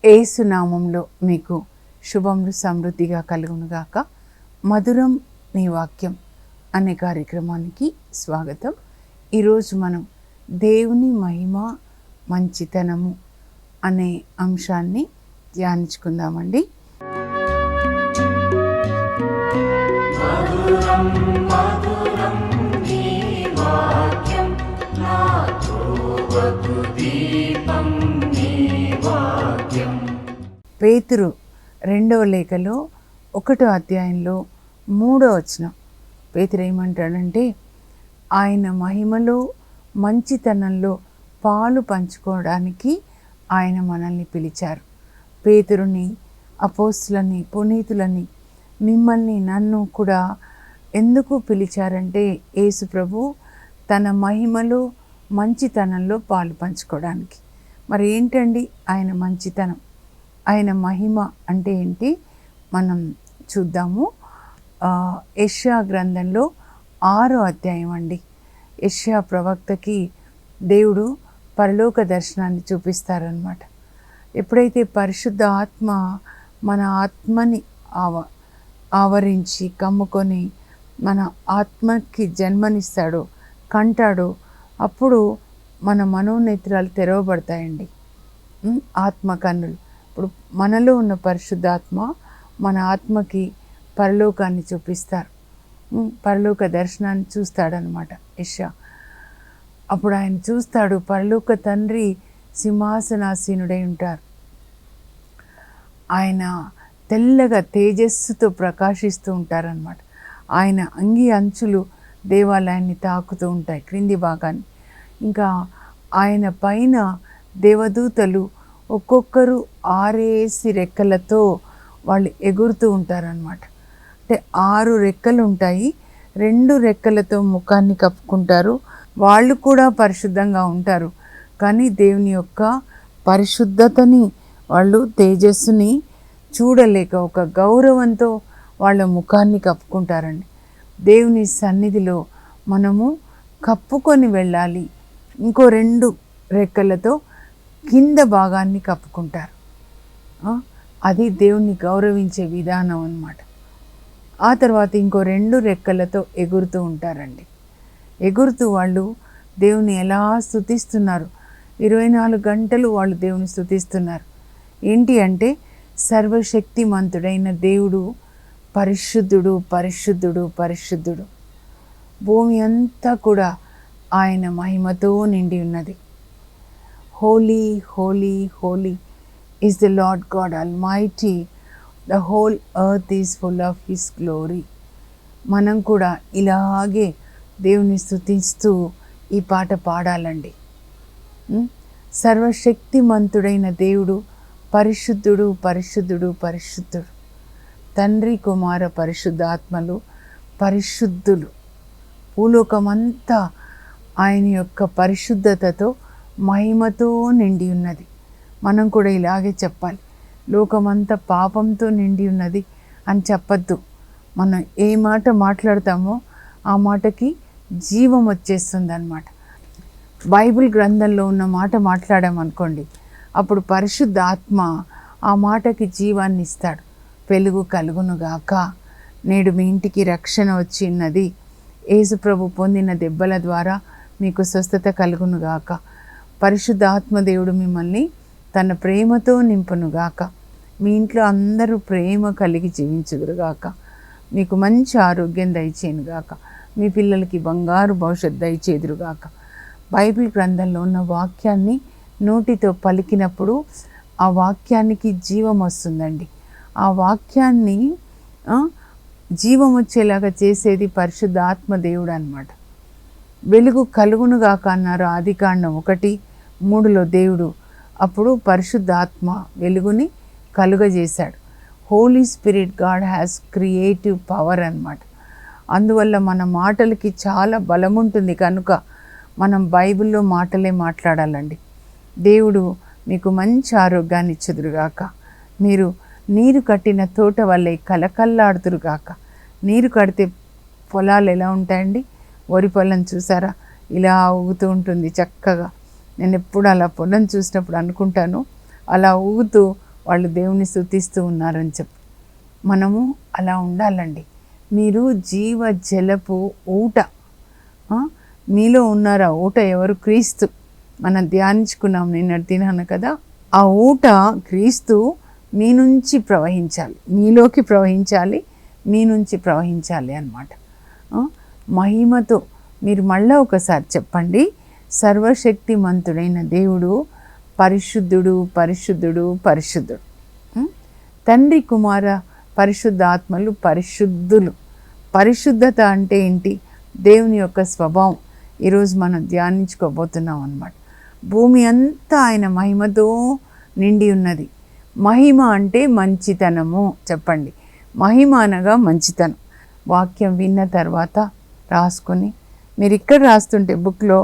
యేసు నామంలో మీకు శుభములు సమృద్ధిగా కలుగునుగాక. మధురం నీ వాక్యం అనే కార్యక్రమానికి స్వాగతం. ఈరోజు మనం దేవుని మహిమ మంచితనము అనే అంశాన్ని ధ్యానించుకుందామండి. మధురం మధురం నీ వాక్యం నా త్రోవకు దీపం నీ వాక్యం. పేతురు 2వ లేఖలో 1వ అధ్యాయంలో 3వ వచనం పేతురు ఏమంటాడంటే, ఆయన మహిమలో మంచితనంలో పాలు పంచుకోవడానికి ఆయన మనల్ని పిలిచారు. పేతురుని, అపోస్తులని, పునీతులని, మిమ్మల్ని నన్ను కూడా ఎందుకు పిలిచారంటే, యేసు ప్రభు తన మహిమలో మంచితనంలో పాలు పంచుకోవడానికి. మరి ఏంటండి ఆయన మంచితనం, ఆయన మహిమ అంటే ఏంటి మనం చూద్దాము. యెషయా గ్రంథంలో 6వ అధ్యాయం అండి. యెషయా ప్రవక్తకి దేవుడు పరలోక దర్శనాన్ని చూపిస్తారనమాట. ఎప్పుడైతే పరిశుద్ధ ఆత్మ మన ఆత్మని ఆవరించి కమ్ముకొని మన ఆత్మకి జన్మనిస్తాడో, కంటాడో, అప్పుడు మన మనోనేత్రాలు తెరవబడతాయండి. ఆత్మ కన్నులు. ఇప్పుడు మనలో ఉన్న పరిశుద్ధాత్మ మన ఆత్మకి పరలోకాన్ని చూపిస్తారు. పరలోక దర్శనాన్ని చూస్తాడనమాట యెషయా. అప్పుడు ఆయన చూస్తాడు, పరలోక తండ్రి సింహాసనాసీనుడై ఉంటారు. ఆయన తెల్లగా తేజస్సుతో ప్రకాశిస్తూ ఉంటారనమాట. ఆయన అంగి అంచులు దేవాలయాన్ని తాకుతూ ఉంటాయి, క్రింది భాగాన్ని. ఇంకా ఆయన పైన దేవదూతలు ఒక్కొక్కరు 6 రెక్కలతో వాళ్ళు ఎగురుతూ ఉంటారనమాట. అంటే 6 రెక్కలు ఉంటాయి. 2 రెక్కలతో ముఖాన్ని కప్పుకుంటారు. వాళ్ళు కూడా పరిశుద్ధంగా ఉంటారు, కానీ దేవుని యొక్క పరిశుద్ధతని వాళ్ళు, తేజస్సుని చూడలేక ఒక గౌరవంతో వాళ్ళ ముఖాన్ని కప్పుకుంటారండి. దేవుని సన్నిధిలో మనము కప్పుకొని వెళ్ళాలి. ఇంకో 2 రెక్కలతో కింద భాగాన్ని కప్పుకుంటారు. అది దేవుణ్ణి గౌరవించే విధానం అన్నమాట. ఆ తర్వాత ఇంకో 2 రెక్కలతో ఎగురుతూ ఉంటారండి. ఎగురుతూ వాళ్ళు దేవుని ఎలా స్తుతిస్తున్నారు. 24 గంటలు వాళ్ళు దేవుని స్తుతిస్తున్నారు. ఏంటి అంటే, సర్వశక్తిమంతుడైన దేవుడు పరిశుద్ధుడు, పరిశుద్ధుడు, పరిశుద్ధుడు. భూమి అంతా కూడా ఆయన మహిమతో నిండి ఉన్నది. Holy holy holy is the lord God almighty, the whole earth is full of his glory. మనం కూడా ఇలాగే దేవుని స్తుతిస్తూ ఈ పాట పాడాలండి. సర్వశక్తిమంతుడైన దేవుడు పరిశుద్ధుడు, పరిశుద్ధుడు, పరిశుద్ధుడు. తండ్రి, కుమార పరిశుద్ధాత్మలు పరిశుద్ధులు. భూలోకమంతా ఆయన యొక్క పరిశుద్ధతతో, మహిమతో నిండి ఉన్నది. మనం కూడా ఇలాగే చెప్పాలి. లోకమంతా పాపంతో నిండి ఉన్నది అని చెప్పద్దు. మనం ఏ మాట మాట్లాడతామో ఆ మాటకి జీవం వచ్చేస్తుంది అన్నమాట. బైబిల్ గ్రంథంలో ఉన్న మాట మాట్లాడామనుకోండి, అప్పుడు పరిశుద్ధ ఆత్మ ఆ మాటకి జీవాన్ని ఇస్తాడు. వెలుగు కలుగునుగాక, నేడు మీ ఇంటికి రక్షణ వచ్చిన్నది, యేసు ప్రభు పొందిన దెబ్బల ద్వారా మీకు స్వస్థత కలుగునుగాక, పరిశుద్ధ ఆత్మదేవుడు మిమ్మల్ని తన ప్రేమతో నింపునుగాక, మీ ఇంట్లో అందరూ ప్రేమ కలిగి జీవించుదురుగాక, మీకు మంచి ఆరోగ్యం దయచేయునుగాక, మీ పిల్లలకి బంగారు భవిష్యత్తు దయచేదురుగాక. బైబిల్ గ్రంథంలో ఉన్న వాక్యాన్ని నోటితో పలికినప్పుడు ఆ వాక్యానికి జీవం వస్తుందండి. ఆ వాక్యాన్ని జీవం వచ్చేలాగా చేసేది పరిశుద్ధ ఆత్మదేవుడు అన్నమాట. వెలుగు కలుగునుగాక అన్నారు ఆదికాండం 1:3 దేవుడు. అప్పుడు పరిశుద్ధ ఆత్మ వెలుగుని కలుగజేశాడు. Holy spirit god has creative power అన్నమాట. అందువల్ల మన మాటలకి చాలా బలం ఉంటుంది. కనుక మనం బైబిల్లో మాటలే మాట్లాడాలండి. దేవుడు మీకు మంచి ఆరోగ్యాన్ని ఇచ్చుదురుగాక, మీరు నీరు కట్టిన తోట వల్లే కలకల్లాడుతురుగాక. నీరు కడితే పొలాలు ఎలా ఉంటాయండి? వరి పొలం చూసారా, ఇలా ఊగుతూ ఉంటుంది చక్కగా. నేను ఎప్పుడు అలా పొలం చూసినప్పుడు అనుకుంటాను, అలా ఊగుతూ వాళ్ళు దేవుని స్తుతిస్తూ ఉన్నారని చెప్పి. మనము అలా ఉండాలండి. మీరు జీవ జలపు ఊట, మీలో ఉన్నారా ఊట ఎవరు? క్రీస్తు. మనం ధ్యానించుకున్నాం నిన్నటి దినాన కదా. ఆ ఊట క్రీస్తు మీ నుంచి ప్రవహించాలి, మీలోకి ప్రవహించాలి, మీ నుంచి ప్రవహించాలి అన్నమాట. మహిమతో మీరు మళ్ళీ ఒకసారి చెప్పండి, సర్వశక్తిమంతుడైన దేవుడు పరిశుద్ధుడు, పరిశుద్ధుడు, పరిశుద్ధుడు. తండ్రి, కుమార, పరిశుద్ధాత్మలు పరిశుద్ధులు. పరిశుద్ధత అంటే ఏంటి? దేవుని యొక్క స్వభావం ఈరోజు మనం ధ్యానించుకోబోతున్నాం అన్నమాట. భూమి అంతా ఆయన మహిమతో నిండి ఉన్నది. మహిమ అంటే మంచితనము. చెప్పండి, మహిమ అనగా మంచితనం. వాక్యం విన్న తర్వాత రాసుకొని, మీరు ఇక్కడ రాస్తుంటే బుక్లో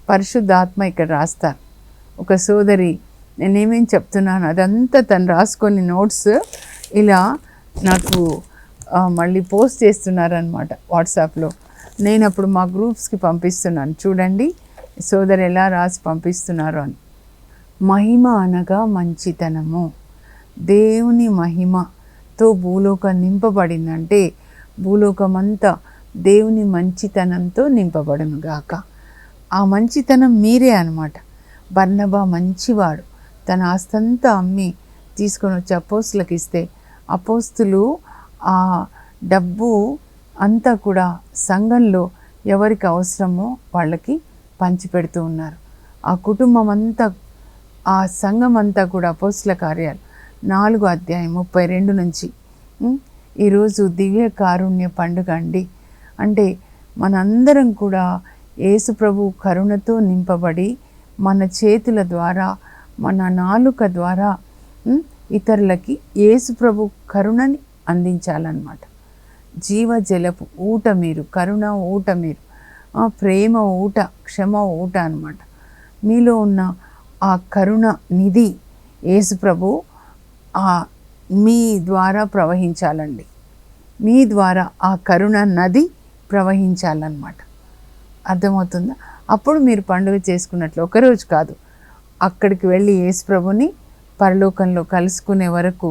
పరిశుద్ధాత్మ ఇక్కడ రాస్తారు. ఒక సోదరి నేనేమేం చెప్తున్నాను అదంతా తను రాసుకొని నోట్స్ ఇలా నాకు మళ్ళీ పోస్ట్ చేస్తున్నారనమాట వాట్సాప్లో. నేను అప్పుడు మా గ్రూప్స్కి పంపిస్తున్నాను. చూడండి సోదరు ఎలా రాసి పంపిస్తున్నారు అని. మహిమ అనగా మంచితనము. దేవుని మహిమతో భూలోకం నింపబడిందంటే భూలోకమంతా దేవుని మంచితనంతో నింపబడును గాక. ఆ మంచితనం మీరే అన్నమాట. బర్నబా మంచివాడు. తన ఆస్తంతా అమ్మి తీసుకొని వచ్చి అపోస్తులకు ఇస్తే అపోస్తులు ఆ డబ్బు అంతా కూడా సంఘంలో ఎవరికి అవసరమో వాళ్ళకి పంచిపెడుతూ ఉన్నారు. ఆ కుటుంబం అంతా, ఆ సంఘం అంతా కూడా అపోస్తుల కార్యాలు 4వ అధ్యాయం 32 నుంచి. ఈరోజు దివ్య కారుణ్య పండుగ అండి. అంటే మనందరం కూడా యేసు ప్రభు కరుణతో నింపబడి మన చేతుల ద్వారా, మన నాలుక ద్వారా ఇతరులకి యేసు ప్రభు కరుణని అందించాలన్నమాట. జీవజలపు ఊట మీరు, కరుణ ఊట మీరు, ప్రేమ ఊట, క్షమ ఊట అన్నమాట. మీలో ఉన్న ఆ కరుణ నిధి యేసు ప్రభు మీ ద్వారా ప్రవహించాలండి. మీ ద్వారా ఆ కరుణ నది ప్రవహించాలన్నమాట. అర్థమవుతుందా? అప్పుడు మీరు పండుగ చేసుకున్నట్లు. ఒకరోజు కాదు, అక్కడికి వెళ్ళి యేసు ప్రభుని పరలోకంలో కలుసుకునే వరకు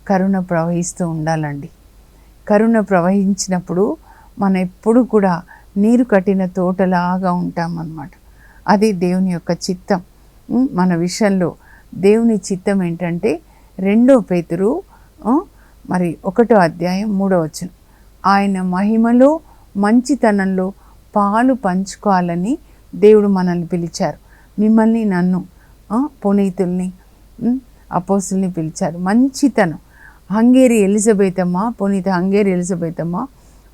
కరుణ ప్రవహిస్తూ ఉండాలండి. కరుణ ప్రవహించినప్పుడు మనం ఎప్పుడు కూడా నీరు కట్టిన తోటలాగా ఉంటామన్నమాట. అది దేవుని యొక్క చిత్తం. మన విషయంలో దేవుని చిత్తం ఏంటంటే 2 పేతురు 1వ అధ్యాయం 3వ వచనం, ఆయన మహిమలో మంచితనంలో పాలు పంచుకోవాలని దేవుడు మనల్ని పిలిచారు. మిమ్మల్ని, నన్ను, పునీతుల్ని, అపోస్తుల్ని పిలిచారు. మంచితనం. హంగేరి ఎలిజబెత్ అమ్మ, పునీత హంగేరి ఎలిజబెత్ అమ్మ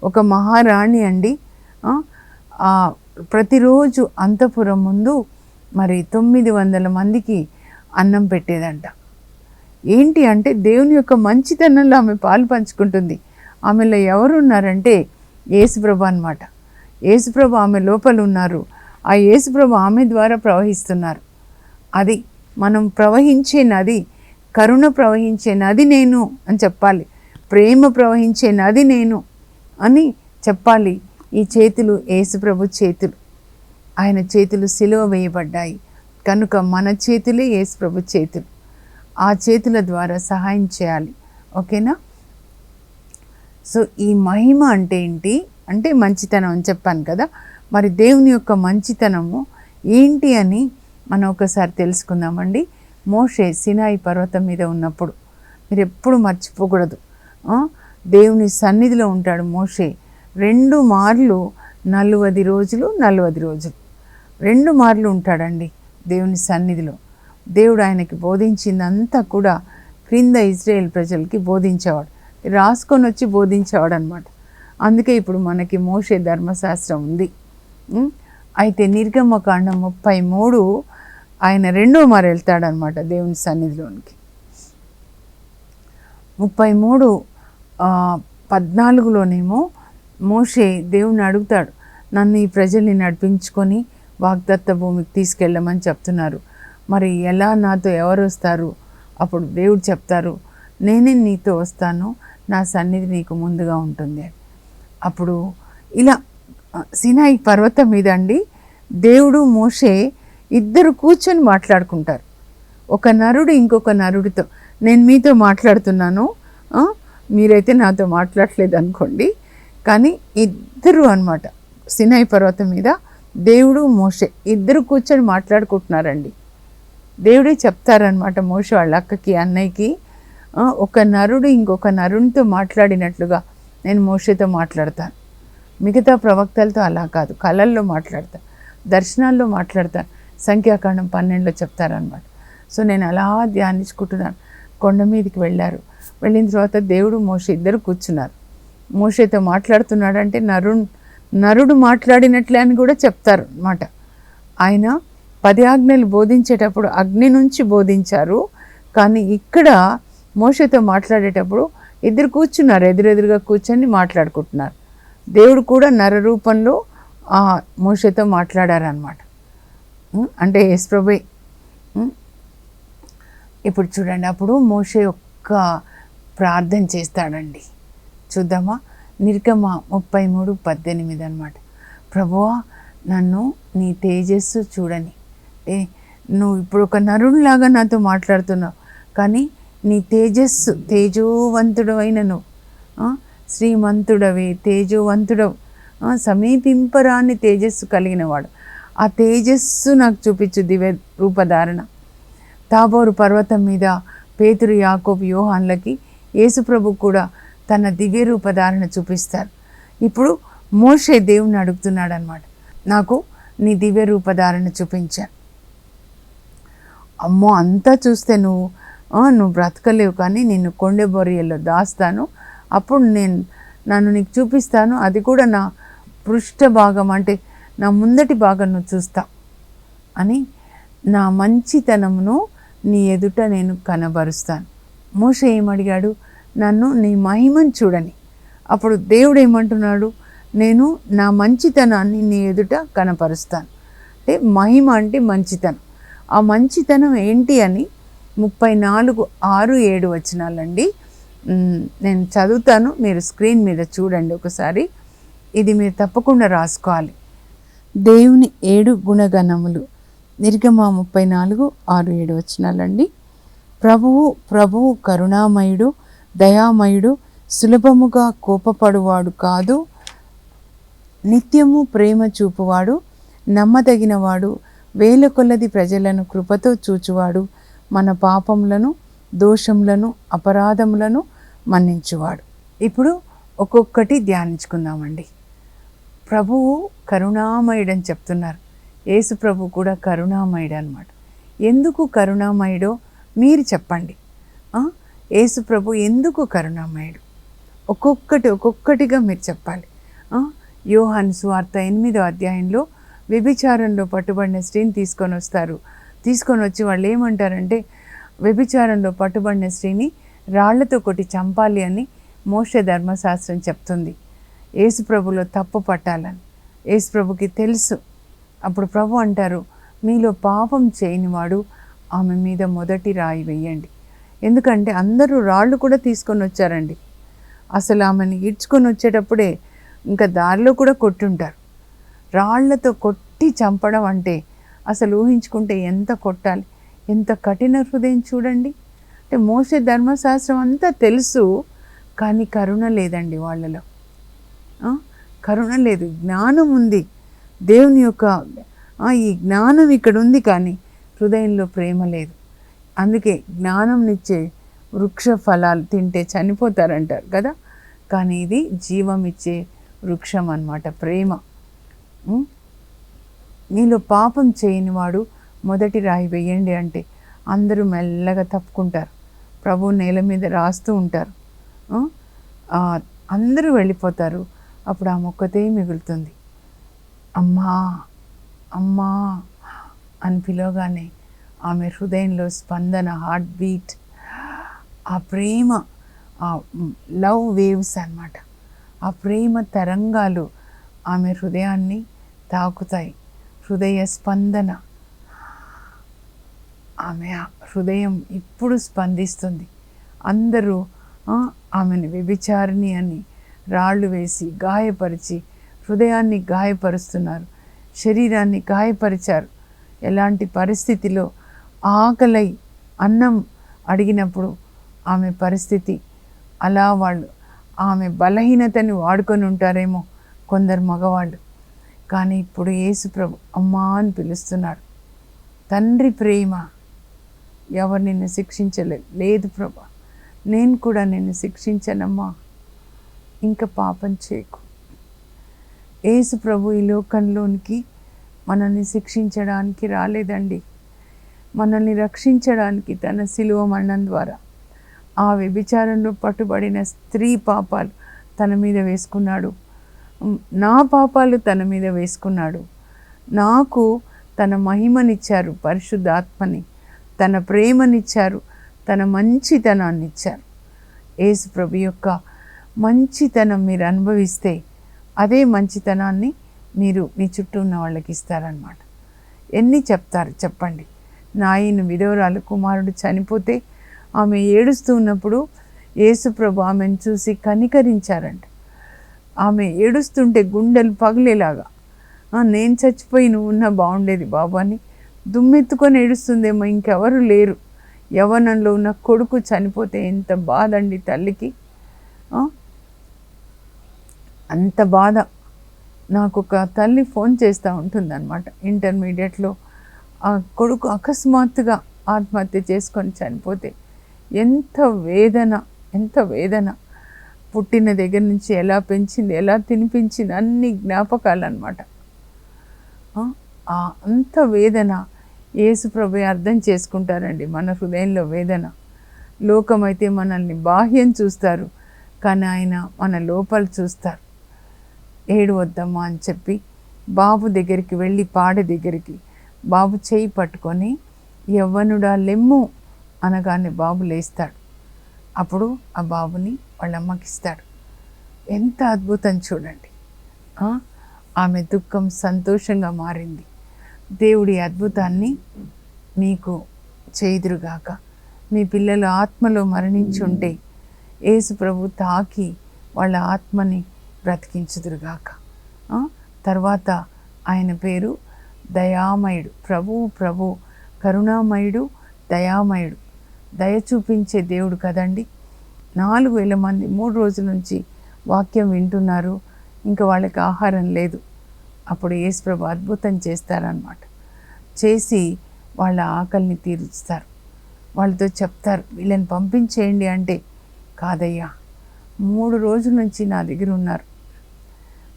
ఒక మహారాణి అండి. ప్రతిరోజు అంతఃపురం ముందు 900 మందికి అన్నం పెట్టేదంట. ఏంటి అంటే దేవుని యొక్క మంచితనంలో ఆమె పాలు పంచుకుంటుంది. ఆమెలో ఎవరున్నారంటే యేసుప్రభు అన్నమాట. యేసుప్రభు ఆమె లోపల ఉన్నారు. ఆ యేసుప్రభు ఆమె ద్వారా ప్రవహిస్తున్నారు. అది మనం ప్రవహించే నది, కరుణ ప్రవహించే నది నేను అని చెప్పాలి. ప్రేమ ప్రవహించే నది నేను అని చెప్పాలి. ఈ చేతులు యేసుప్రభు చేతులు. ఆయన చేతులు సిలువ వేయబడ్డాయి కనుక మన చేతులే యేసుప్రభు చేతులు. ఆ చేతుల ద్వారా సహాయం చేయాలి. ఓకేనా? సో ఈ మహిమ అంటే ఏంటి అంటే మంచితనం అని చెప్పాను కదా. మరి దేవుని యొక్క మంచితనము ఏంటి అని మనం ఒకసారి తెలుసుకుందామండి. మోషే సినాయి పర్వతం మీద ఉన్నప్పుడు, మీరు ఎప్పుడు మర్చిపోకూడదు, దేవుని సన్నిధిలో ఉంటాడు మోషే. 2 మార్లు 40 రోజులు 40 రోజులు 2 మార్లు ఉంటాడండి దేవుని సన్నిధిలో. దేవుడు ఆయనకి బోధించిందంతా కూడా క్రింద ఇజ్రాయేల్ ప్రజలకి బోధించేవాడు, రాసుకొని వచ్చి బోధించేవాడు అనమాట. అందుకే ఇప్పుడు మనకి మోషే ధర్మశాస్త్రం ఉంది. అయితే నిర్గమకాండం 33 ఆయన 2వ మారు వెళ్తాడనమాట దేవుని సన్నిధిలోనికి. 33:14లోనేమో మోషే దేవుని అడుగుతాడు, నన్ను ఈ ప్రజల్ని నడిపించుకొని వాగ్దత్త భూమికి తీసుకెళ్ళమని చెప్తున్నారు, మరి ఎలా, నాతో ఎవరు వస్తారు? అప్పుడు దేవుడు చెప్తారు, నేనే నీతో వస్తాను, నా సన్నిధి నీకు ముందుగా ఉంటుంది. అప్పుడు ఇలా సినాయి పర్వతం మీద అండి దేవుడు మోషే ఇద్దరు కూర్చొని మాట్లాడుకుంటారు. ఒక నరుడు ఇంకొక నరుడితో. నేను మీతో మాట్లాడుతున్నాను, మీరైతే నాతో మాట్లాడలేదు అనుకోండి. కానీ ఇద్దరు అన్నమాట సినాయి పర్వతం మీద దేవుడు మోషే ఇద్దరు కూర్చొని మాట్లాడుకుంటున్నారండి. దేవుడే చెప్తారనమాట మోషే వాళ్ళ అక్కకి అన్నయ్యకి, ఒక నరుడు ఇంకొక నరునితో మాట్లాడినట్లుగా నేను మోషేతో మాట్లాడతాను. మిగతా ప్రవక్తలతో అలా కాదు, కళల్లో మాట్లాడతాను, దర్శనాల్లో మాట్లాడతాను. సంఖ్యాకాండం 12లో చెప్తారనమాట. సో నేను అలా ధ్యానించుకుంటున్నాను. కొండ మీదకి వెళ్ళారు. వెళ్ళిన తర్వాత దేవుడు మోషే ఇద్దరు కూర్చున్నారు. మోషేతో మాట్లాడుతున్నాడంటే నరుడు మాట్లాడినట్లే అని కూడా చెప్తారు అన్నమాట. ఆయన 10 ఆజ్ఞలు బోధించేటప్పుడు అగ్ని నుంచి బోధించారు. కానీ ఇక్కడ మోషేతో మాట్లాడేటప్పుడు ఇద్దరు కూర్చున్నారు, ఎదురెదురుగా కూర్చొని మాట్లాడుకుంటున్నారు. దేవుడు కూడా నర రూపంలో మోషేతో మాట్లాడారనమాట. అంటే యేసుప్రభువే. ఇప్పుడు చూడండి, అప్పుడు మోషే ఒక్క ప్రార్థన చేస్తాడండి. చూద్దామా? నిర్గమ 33:18 అనమాట. ప్రభువా, నన్ను నీ తేజస్సు చూడని. నువ్వు ఇప్పుడు ఒక నరుడిలాగా నాతో మాట్లాడుతున్నావు, కానీ నీ తేజస్సు, తేజోవంతుడు అయిన నువ్వు, శ్రీమంతుడవే, తేజోవంతుడవు, సమీపింపరాని తేజస్సు కలిగినవాడు. ఆ తేజస్సు నాకు చూపించు దివ్య రూపధారణ. తాబోరు పర్వతం మీద పేతురు, యాకోబు, యోహాన్లకి యేసుప్రభు కూడా తన దివ్య రూపధారణ చూపిస్తారు. ఇప్పుడు మోషే దేవుని అడుగుతున్నాడు అనమాట, నాకు నీ దివ్య రూపధారణ చూపించాను. అమ్మో, అంతా చూస్తే నువ్వు బ్రతకలేవు, కానీ నిన్ను కొండె బొరియల్లో దాస్తాను, అప్పుడు నన్ను నీకు చూపిస్తాను. అది కూడా నా పృష్ఠ భాగం, అంటే నా ముందటి భాగం నువ్వు చూస్తావు అని, నా మంచితనమును నీ ఎదుట నేను కనబరుస్తాను. మోషే ఏమడిగాడు? నన్ను నీ మహిమను చూడని. అప్పుడు దేవుడు ఏమంటున్నాడు? నేను నా మంచితనాన్ని నీ ఎదుట కనపరుస్తాను. అంటే మహిమ అంటే మంచితనం. ఆ మంచితనం ఏంటి అని 34:6-7 వచనాలండి. నేను చదువుతాను, మీరు స్క్రీన్ మీద చూడండి ఒకసారి. ఇది మీరు తప్పకుండా రాసుకోవాలి. దేవుని 7 గుణగణములు. నిర్గమ 34:6-7 వచనాలండి. ప్రభువు కరుణామయుడు, దయామయుడు, సులభముగా కోపపడువాడు కాదు, నిత్యము ప్రేమ చూపువాడు, నమ్మదగినవాడు, వేల కొలది ప్రజలను కృపతో చూచువాడు, మన పాపములను, దోషములను, అపరాధములను మన్నించువాడు. ఇప్పుడు ఒక్కొక్కటి ధ్యానించుకుందామండి. ప్రభువు కరుణామయుడని చెప్తున్నారు. యేసు ప్రభు కూడా కరుణామయుడు అనమాట. ఎందుకు కరుణామయుడో మీరు చెప్పండి. యేసు ప్రభు ఎందుకు కరుణామయుడు? ఒక్కొక్కటిగా మీరు చెప్పాలి. యోహాను సువార్త 8వ అధ్యాయంలో వ్యభిచారంలో పట్టుబడిన స్త్రీని తీసుకొని వచ్చి వాళ్ళు ఏమంటారంటే, వ్యభిచారంలో పట్టుబడిన స్త్రీని రాళ్లతో కొట్టి చంపాలి అని మోషే ధర్మశాస్త్రం చెప్తుంది. యేసు ప్రభులో తప్పు పట్టాలని యేసు ప్రభుకి తెలుసు. అప్పుడు ప్రభు అంటారు, మీలో పాపం చేయనివాడు ఆమె మీద మొదటి రాయి వేయండి. ఎందుకంటే అందరూ రాళ్ళు కూడా తీసుకొని వచ్చారండి. అసలు ఆమెను ఈడ్చుకొని వచ్చేటప్పుడే ఇంకా దారిలో కూడా కొట్టుంటారు. రాళ్లతో కొట్టి చంపడం అంటే అసలు ఊహించుకుంటే ఎంత కొట్టాలి, ఎంత కఠిన హృదయం చూడండి. అంటే మోషే ధర్మశాస్త్రం అంతా తెలుసు, కానీ కరుణ లేదండి వాళ్ళలో. కరుణ లేదు, జ్ఞానం ఉంది. దేవుని యొక్క ఈ జ్ఞానం ఇక్కడ ఉంది, కానీ హృదయంలో ప్రేమ లేదు. అందుకే జ్ఞానంనిచ్చే వృక్ష ఫలాలు తింటే చనిపోతారంటారు కదా, కానీ ఇది జీవం ఇచ్చే వృక్షం అన్నమాట, ప్రేమ. మీలో పాపం చేయని వాడు మొదటి రాయి వేయండి అంటే అందరూ మెల్లగా తప్పుకుంటారు. ప్రభు నేల మీద రాస్తూ ఉంటారు. అందరూ వెళ్ళిపోతారు. అప్పుడు ఆ మొక్కతే మిగులుతుంది. అమ్మా అమ్మా అని పిలవగానే ఆమె హృదయంలో స్పందన, హార్ట్ బీట్, ఆ ప్రేమ, ఆ లవ్ వేవ్స్ అన్నమాట, ఆ ప్రేమ తరంగాలు ఆమె హృదయాన్ని తాకుతాయి. హృదయ స్పందన, ఆమె హృదయం ఇప్పుడు స్పందిస్తుంది. అందరూ ఆమెను వ్యభిచారిణి అని రాళ్ళు వేసి గాయపరిచి హృదయాన్ని గాయపరుస్తున్నారు, శరీరాన్ని గాయపరిచారు. ఎలాంటి పరిస్థితిలో ఆకలై అన్నం అడిగినప్పుడు ఆమె పరిస్థితి అలా వాళ్ళు ఆమె బలహీనతని వాడుకొని ఉంటారేమో కొందరు మగవాళ్ళు. కానీ ఇప్పుడు యేసు ప్రభు అమ్మా అని పిలుస్తున్నాడు. తండ్రి ప్రేమ, ఎవరు నిన్ను శిక్షించలేదు, లేదు ప్రభా, నేను కూడా నిన్ను శిక్షించనమ్మా, ఇంకా పాపం చేయకు. యేసు ప్రభు ఈ లోకంలోనికి మనల్ని శిక్షించడానికి రాలేదండి, మనల్ని రక్షించడానికి తన శిలువ మరణం ద్వారా ఆ వ్యభిచారంలో పట్టుబడిన స్త్రీ పాపాలు తన మీద వేసుకున్నాడు, నా పాపాలు తన మీద వేసుకున్నాడు. నాకు తన మహిమనిచ్చారు, పరిశుద్ధాత్మని, తన ప్రేమనిచ్చారు, తన మంచితనాన్ని ఇచ్చారు. యేసు ప్రభు యొక్క మంచితనం మీరు అనుభవిస్తే అదే మంచితనాన్ని మీరు మీ చుట్టూ ఉన్న వాళ్ళకి ఇస్తారనమాట. ఎన్ని చెప్తారు చెప్పండి. నాయన విధవరాలు కుమారుడు చనిపోతే ఆమె ఏడుస్తూ ఉన్నప్పుడు యేసు ప్రభు ఆమెను చూసి కనికరించారంట. ఆమె ఏడుస్తుంటే గుండెలు పగిలేలాగా, నేను చచ్చిపోయి నువ్వు ఉన్నా బాగుండేది బాబు అని దుమ్మెత్తుకొని ఏడుస్తుందేమో, ఇంకెవరు లేరు. యవ్వనంలో ఉన్న కొడుకు చనిపోతే ఎంత బాధ అండి తల్లికి, అంత బాధ. నాకు ఒక తల్లి ఫోన్ చేస్తూ ఉంటుంది అనమాట. ఇంటర్మీడియట్లో ఆ కొడుకు అకస్మాత్తుగా ఆత్మహత్య చేసుకొని చనిపోతే ఎంత వేదన, ఎంత వేదన. పుట్టిన దగ్గర నుంచి ఎలా పెంచింది, ఎలా తినిపించింది, అన్ని జ్ఞాపకాలు అనమాట. అంత వేదన యేసు ప్రభువే అర్థం చేసుకుంటారండి మన హృదయంలో వేదన. లోకమైతే మనల్ని బాహ్యం చూస్తారు, కానీ ఆయన మన లోపల చూస్తారు. ఏడవద్దమ్మా అని చెప్పి బాబు దగ్గరికి వెళ్ళి, పాడె దగ్గరికి బాబు చేయి పట్టుకొని యవ్వనుడా లెమ్ము అనగానే బాబు లేస్తాడు. అప్పుడు ఆ బాబుని వాళ్ళ అమ్మకి ఇస్తాడు. ఎంత అద్భుతం చూడండి. ఆమె దుఃఖం సంతోషంగా మారింది. దేవుడి అద్భుతాన్ని మీకు చేయుదురుగాక. మీ పిల్లలు ఆత్మలో మరణించి ఉంటే యేసు ప్రభు తాకి వాళ్ళ ఆత్మని బ్రతికించుదురుగాక. తర్వాత ఆయన పేరు దయామయుడు. ప్రభు కరుణామయుడు, దయామయుడు. దయ చూపించే దేవుడు కదండి. 4,000 మంది 3 రోజుల నుంచి వాక్యం వింటున్నారు, ఇంకా వాళ్ళకి ఆహారం లేదు. అప్పుడు యేసు ప్రభు అద్భుతం చేస్తారన్నమాట. చేసి వాళ్ళ ఆకలిని తీరుస్తారు. వాళ్ళతో చెప్తారు, వీళ్ళని పంపించేయండి అంటే, కాదయ్యా 3 రోజుల నుంచి నా దగ్గర ఉన్నారు,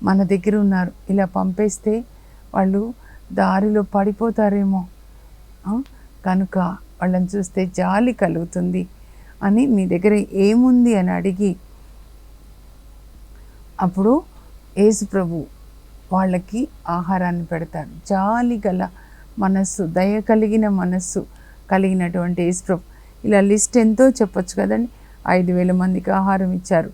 మన దగ్గర ఉన్నారు, ఇలా పంపేస్తే వాళ్ళు దారిలో పడిపోతారేమో, కనుక వాళ్ళని చూస్తే జాలి కలుగుతుంది అని మీ దగ్గర ఏముంది అని అడిగి, అప్పుడు యేసు ప్రభు వాళ్ళకి ఆహారాన్ని పెడతారు. జాలి గల మనస్సు, దయ కలిగిన మనస్సు కలిగినటువంటి యేసు ప్రభు. ఇలా లిస్ట్ ఎంతో చెప్పొచ్చు కదండి. 5,000 మందికి ఆహారం ఇచ్చారు,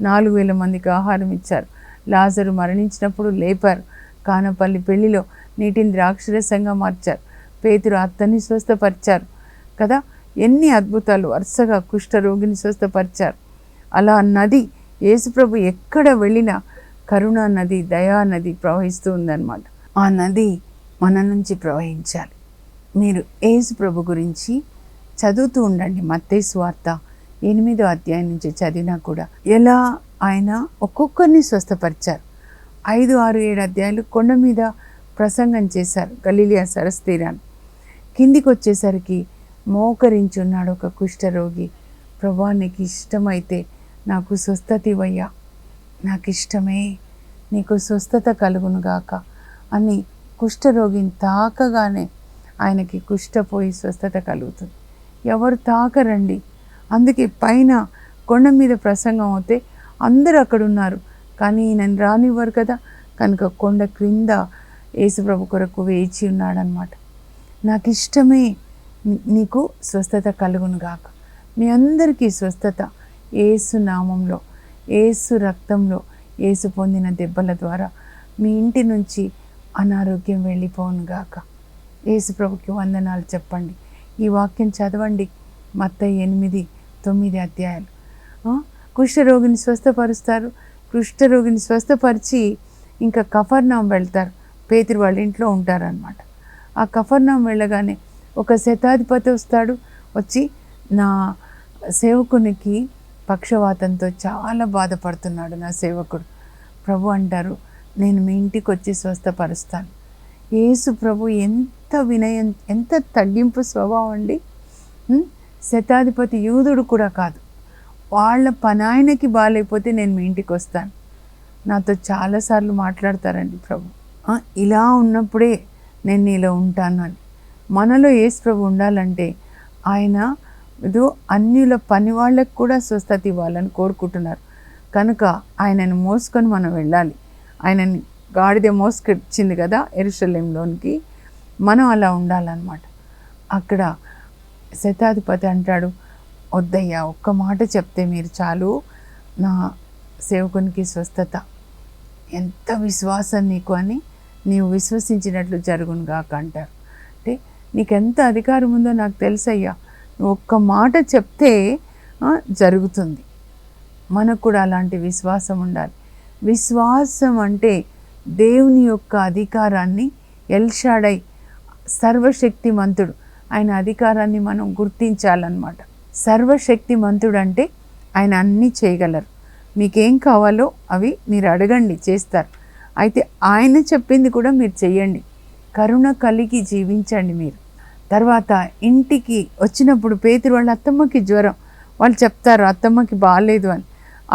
4,000 మందికి ఆహారం ఇచ్చారు, లాజరు మరణించినప్పుడు లేపారు, కానపల్లి పెళ్లిలో నీటిని ద్రాక్షరసంగా మార్చారు, పేతురు అత్తని స్వస్థపరిచారు కదా. ఎన్ని అద్భుతాలు, వరుసగా కుష్ఠరోగిని స్వస్థపరిచారు. అలా నది, యేసుప్రభు ఎక్కడ వెళ్ళినా కరుణా నది, దయా నది ప్రవహిస్తూ ఉందన్నమాట. ఆ నది మన నుంచి ప్రవహించాలి. మీరు యేసుప్రభు గురించి చదువుతూ ఉండండి. మత్తయి సువార్త 8వ అధ్యాయం నుంచి చదివినా కూడా ఎలా ఆయన ఒక్కొక్కరిని స్వస్థపరిచారు. 5, 6, 7 అధ్యాయాలు కొండ మీద ప్రసంగం చేశారు. గలిలయ సరస్సు తీరాన్ని కిందికి వచ్చేసరికి మోకరించున్నాడు ఒక కుష్ఠరోగి. ప్రభా, నీకు ఇష్టమైతే నాకు స్వస్థత ఇవ్వయ్యా, నాకు ఇష్టమే, నీకు స్వస్థత కలుగునుగాక అని కుష్ఠరోగిని తాకగానే ఆయనకి కుష్ఠపోయి స్వస్థత కలుగుతుంది. ఎవరు తాకరండి. అందుకే పైన కొండ మీద ప్రసంగం అవుతే అందరూ అక్కడ ఉన్నారు, కానీ ఈయనని రానివ్వరు కదా. కనుక కొండ క్రింద యేసుప్రభు కొరకు వేచి ఉన్నాడనమాట. నాకు ఇష్టమే, నీకు స్వస్థత కలుగునుగాక. మీ అందరికీ స్వస్థత యేసు నామంలో, యేసు రక్తంలో, యేసు పొందిన దెబ్బల ద్వారా మీ ఇంటి నుంచి అనారోగ్యం వెళ్ళిపోనుగాక. యేసుప్రభుకి వందనాలు చెప్పండి. ఈ వాక్యం చదవండి. మత్తయి 8, 9 అధ్యాయాలు. కుష్ఠరోగిని స్వస్థపరుస్తారు. కుష్ఠరోగిని స్వస్థపరిచి ఇంకా కఫర్నాం వెళ్తారు. పేతురు వాళ్ళ ఇంట్లో ఉంటారనమాట. ఆ కఫర్నాం వెళ్ళగానే ఒక శతాధిపతి వస్తాడు. వచ్చి, నా సేవకునికి పక్షవాతంతో చాలా బాధపడుతున్నాడు నా సేవకుడు. ప్రభు అంటారు, నేను మీ ఇంటికి వచ్చి స్వస్థపరుస్తాను. యేసు ప్రభు ఎంత వినయం, ఎంత తగ్గింపు స్వభావం అండి. శతాధిపతి యూదుడు కూడా కాదు. వాళ్ళ పనాయనకి బాగాలేకపోతే నేను మీ ఇంటికి వస్తాను. నాతో చాలాసార్లు మాట్లాడతారండి ప్రభు. ఇలా ఉన్నప్పుడే నేను నీలో ఉంటాను అని. మనలో యేసు ప్రభు ఉండాలంటే ఆయన ఏదో అన్యుల పని వాళ్ళకు కూడా స్వస్థత ఇవ్వాలని కోరుకుంటున్నారు. కనుక ఆయనను మోసుకొని మనం వెళ్ళాలి. ఆయనని గాడిద మోసుకొచ్చింది కదా యెరూషలేంలోనికి, మనం అలా ఉండాలన్నమాట. అక్కడ శతాధిపతి అంటాడు, వద్దయ్యా, ఒక్క మాట చెప్తే మీరు చాలు, నా సేవకునికి స్వస్థత. ఎంత విశ్వాసం నీకు అని, నీవు విశ్వసించినట్లు జరుగును గాక అంటారు. అంటే నీకెంత అధికారం ఉందో నాకు తెలుసయ్యా, నువ్వు ఒక్క మాట చెప్తే జరుగుతుంది. మనకు కూడా అలాంటి విశ్వాసం ఉండాలి. విశ్వాసం అంటే దేవుని యొక్క అధికారాన్ని, ఎల్షాడై సర్వశక్తిమంతుడు, ఆయన అధికారాన్ని మనం గుర్తించాలన్నమాట. సర్వశక్తిమంతుడు అంటే ఆయన అన్నీ చేయగలరు. మీకేం కావాలో అవి మీరు అడగండి, చేస్తారు. అయితే ఆయన చెప్పింది కూడా మీరు చెయ్యండి. కరుణ కలిగి జీవించండి మీరు. తర్వాత ఇంటికి వచ్చినప్పుడు పేతురు వాళ్ళ అత్తమ్మకి జ్వరం, వాళ్ళు చెప్తారు అత్తమ్మకి బాగాలేదు అని.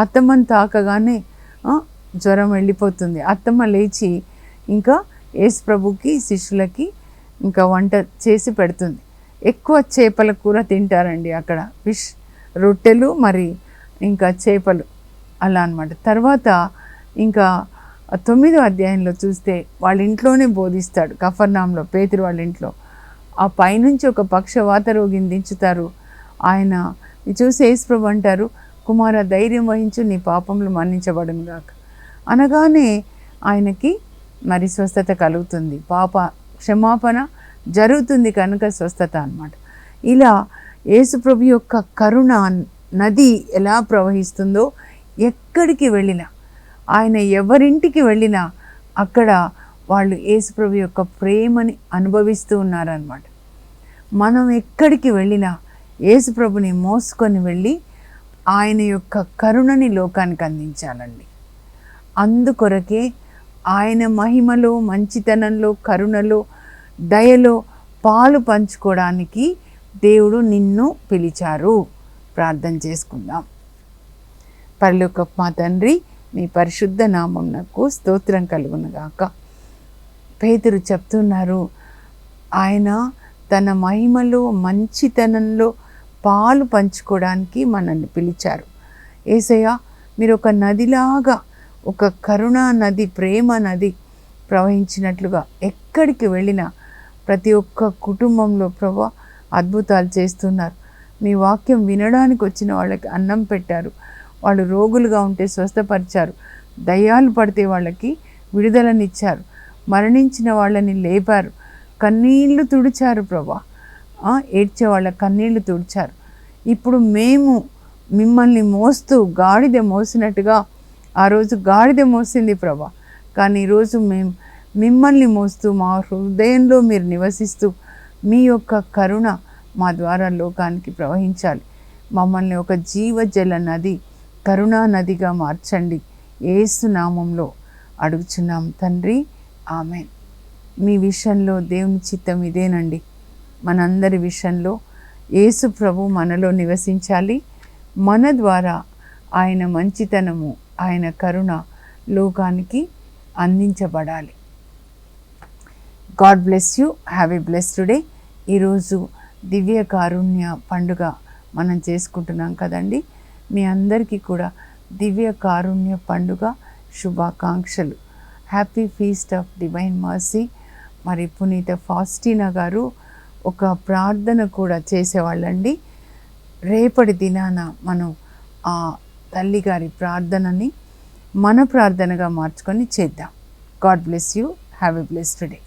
అత్తమ్మని తాకగానే జ్వరం వెళ్ళిపోతుంది. అత్తమ్మ లేచి ఇంకా యేసు ప్రభుకి శిష్యులకి ఇంకా వంట చేసి పెడుతుంది. ఎక్కువ చేపల కూర తింటారండి అక్కడ, ఫిష్, రొట్టెలు, మరి ఇంకా చేపలు అలా అన్నమాట. తర్వాత ఇంకా 9వ అధ్యాయంలో చూస్తే వాళ్ళ ఇంట్లోనే బోధిస్తాడు, కఫర్నాంలో పేతురు వాళ్ళ ఇంట్లో. ఆ పైనుంచి ఒక పక్షవాత రోగిని దించుతారు. ఆయన చూసి యేసు ప్రభు అంటారు, కుమార ధైర్యం వహించు, నీ పాపములు మన్నించబడును గాక అనగానే ఆయనకి మరి స్వస్థత కలుగుతుంది, పాప క్షమాపణ జరుగుతుంది, కనుక స్వస్థత అన్నమాట. ఇలా యేసు ప్రభు యొక్క కరుణ నది ఎలా ప్రవహిస్తుందో, ఎక్కడికి వెళ్ళినా, ఆయన ఎవరింటికి వెళ్ళినా అక్కడ వాళ్ళు యేసు ప్రభు యొక్క ప్రేమని అనుభవిస్తూ ఉన్నారన్నమాట. మనం ఎక్కడికి వెళ్ళినా యేసు ప్రభుని మోసుకొని వెళ్ళి ఆయన యొక్క కరుణని లోకానికి అందించాలండి. అందుకొరకే ఆయన మహిమలో, మంచితనంలో, కరుణలో, దయలో పాలు పంచుకోవడానికి దేవుడు నిన్ను పిలిచారు. ప్రార్థన చేసుకుందాం. పరలోకపు మా తండ్రి, మీ పరిశుద్ధ నామమునకు స్తోత్రం కలుగునుగాక. పేతురు చెప్తున్నారు, ఆయన తన మహిమలో, మంచితనంలో పాలు పంచుకోవడానికి మనల్ని పిలిచారు. యేసయ్య, మీరు ఒక నదిలాగా, ఒక కరుణా నది, ప్రేమ నది ప్రవహించినట్లుగా ఎక్కడికి వెళ్ళినా ప్రతి ఒక్క కుటుంబంలో ప్రభు అద్భుతాలు చేస్తున్నారు. మీ వాక్యం వినడానికి వచ్చిన వాళ్ళకి అన్నం పెట్టారు, వాళ్ళు రోగులుగా ఉంటే స్వస్థపరిచారు, దయ్యాలు పడితే వాళ్ళకి విడుదలనిచ్చారు, మరణించిన వాళ్ళని లేపారు, కన్నీళ్లు తుడిచారు ప్రభా, ఏడ్చే వాళ్ళ కన్నీళ్లు తుడిచారు. ఇప్పుడు మేము మిమ్మల్ని మోస్తూ గాడిద మోసినట్టుగా, ఆ రోజు గాడిద మోసింది ప్రభా, కానీ ఈరోజు మేము మిమ్మల్ని మోస్తూ మా హృదయంలో మీరు నివసిస్తూ మీ యొక్క కరుణ మా ద్వారా లోకానికి ప్రవహించాలి. మమ్మల్ని ఒక జీవజల నది, కరుణా నదిగా మార్చండి. యేసు నామంలో అడుగుచున్నాం తండ్రి, ఆమేన్. మీ విషయంలో దేవుని చిత్తం ఇదేనండి. మనందరి విషయంలో యేసు ప్రభు మనలో నివసించాలి. మన ద్వారా ఆయన మంచితనము, ఆయన కరుణ లోకానికి అందించబడాలి. God bless you. Have a blessed day. ఈరోజు దివ్య కారుణ్య పండుగ మనం చేసుకుంటున్నాం కదండి. మీ అందరికీ కూడా దివ్య కారుణ్య పండుగ శుభాకాంక్షలు. Happy feast of divine mercy. మరి పునీత ఫాస్టినా గారు ఒక ప్రార్థన కూడా చేసేవాళ్ళండి. రేపటి దినాన మనం ఆ తల్లిగారి ప్రార్థనని మన ప్రార్థనగా మార్చుకొని చేద్దాం. God bless you. Have a blessed day.